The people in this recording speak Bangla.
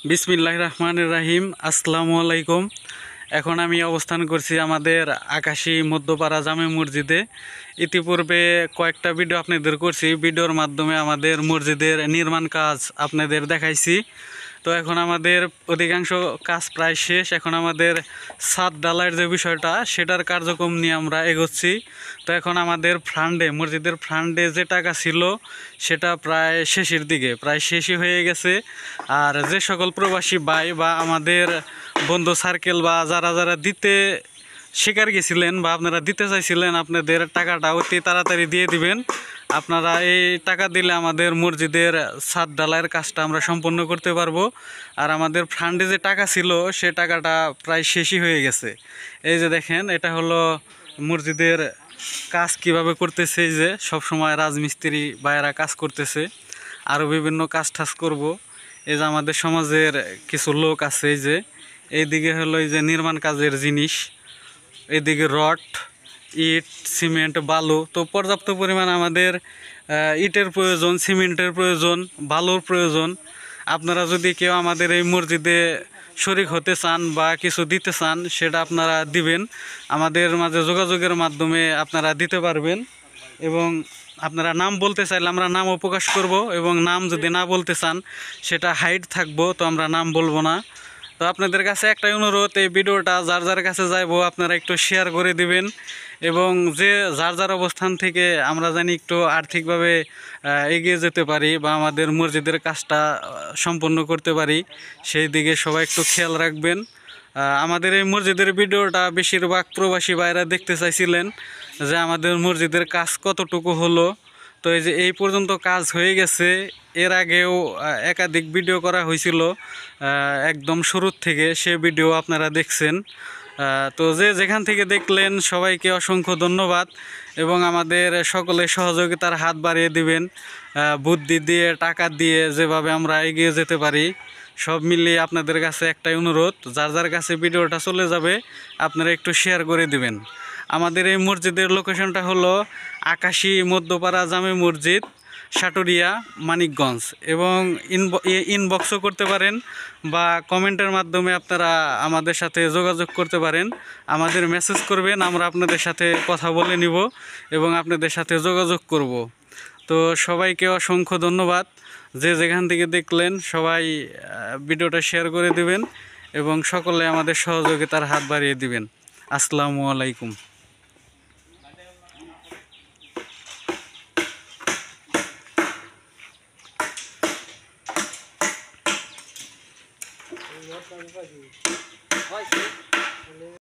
বিসমিল্লাহির রহমানির রহিম। আসসালামু আলাইকুম। এখন আমি অবস্থান করছি আমাদের আকাশী মধ্যপাড়া জামে মসজিদে। ইতিপূর্বে কয়েকটা ভিডিও আপনাদের করছি, ভিডিওর মাধ্যমে আমাদের মসজিদের নির্মাণ কাজ আপনাদের দেখাইছি। তো এখন আমাদের অধিকাংশ কাজ প্রায় শেষ। এখন আমাদের ছাদ ঢালাইয়ের যে বিষয়টা সেটার কার্যক্রম নিয়ে আমরা এগোচ্ছি। তো এখন আমাদের ফ্রান্ডে, মসজিদের ফ্রান্ডে যে টাকা ছিল সেটা প্রায় শেষের দিকে, প্রায় শেষই হয়ে গেছে। আর যে সকল প্রবাসী ভাই বা আমাদের বন্ধু সার্কেল বা যারা যারা দিতে শিকার গেছিলেন বা আপনারা দিতে চাইছিলেন, আপনাদের টাকাটা অতি তাড়াতাড়ি দিয়ে দিবেন। আপনারা এই টাকা দিলে আমাদের মসজিদের ছাদ ঢালাইয়ের কাজটা আমরা সম্পন্ন করতে পারবো। আর আমাদের ফান্ডে যে টাকা ছিল সে টাকাটা প্রায় শেষই হয়ে গেছে। এই যে দেখেন, এটা হলো মসজিদের কাজ কিভাবে করতেছে। এই যে সবসময় রাজমিস্ত্রি ভাইয়েরা কাজ করতেছে, আরও বিভিন্ন কাজ টাজ করবো। এই যে আমাদের সমাজের কিছু লোক আছে, এই যে এইদিকে হলো এই যে নির্মাণ কাজের জিনিস, এদিকে রড, ইট, সিমেন্ট, বালু। তো পর্যাপ্ত পরিমাণ আমাদের ইটের প্রয়োজন, সিমেন্টের প্রয়োজন, বালুর প্রয়োজন। আপনারা যদি কেউ আমাদের এই মসজিদে শরিক হতে চান বা কিছু দিতে চান, সেটা আপনারা দিবেন। আমাদের মাঝে যোগাযোগের মাধ্যমে আপনারা দিতে পারবেন। এবং আপনারা নাম বলতে চাইলে আমরা নামও প্রকাশ করব, এবং নাম যদি না বলতে চান সেটা হাইড থাকবো, তো আমরা নাম বলবো না। তো আপনাদের কাছে একটাই অনুরোধ, এই ভিডিওটা যার যার কাছে যাইবো আপনারা একটু শেয়ার করে দিবেন। এবং যে যার যার অবস্থান থেকে আমরা জানি একটু আর্থিকভাবে এগিয়ে যেতে পারি বা আমাদের মসজিদের কাজটা সম্পন্ন করতে পারি, সেই দিকে সবাই একটু খেয়াল রাখবেন। আমাদের এই মসজিদের ভিডিওটা বেশিরভাগ প্রবাসী ভাইরা দেখতে চাইছিলেন যে আমাদের মসজিদের কাজ কতটুকু হলো। তো এই যে এই পর্যন্ত কাজ হয়ে গেছে। এর আগেও একাধিক ভিডিও করা হয়েছিল একদম শুরুর থেকে, সে ভিডিও আপনারা দেখছেন। তো যে যেখান থেকে দেখলেন সবাইকে অসংখ্য ধন্যবাদ। এবং আমাদের সকলে সহযোগিতার হাত বাড়িয়ে দিবেন, বুদ্ধি দিয়ে, টাকা দিয়ে, যেভাবে আমরা এগিয়ে যেতে পারি। সব মিলিয়ে আপনাদের কাছে একটাই অনুরোধ, যার যার কাছে ভিডিওটা চলে যাবে আপনারা একটু শেয়ার করে দিবেন। আমাদের এই মসজিদের লোকেশনটা হলো আকাশী মধ্যপাড়া জামে মসজিদ, সাটুরিয়া, মানিকগঞ্জ। এবং ইনবক্সও করতে পারেন বা কমেন্টের মাধ্যমে আপনারা আমাদের সাথে যোগাযোগ করতে পারেন। আমাদের মেসেজ করবেন, আমরা আপনাদের সাথে কথা বলে নিব এবং আপনাদের সাথে যোগাযোগ করব। তো সবাইকে অসংখ্য ধন্যবাদ। যে যেখান থেকে দেখলেন সবাই ভিডিওটা শেয়ার করে দিবেন এবং সকলে আমাদের সহযোগিতার হাত বাড়িয়ে দিবেন। আসসালামু আলাইকুম।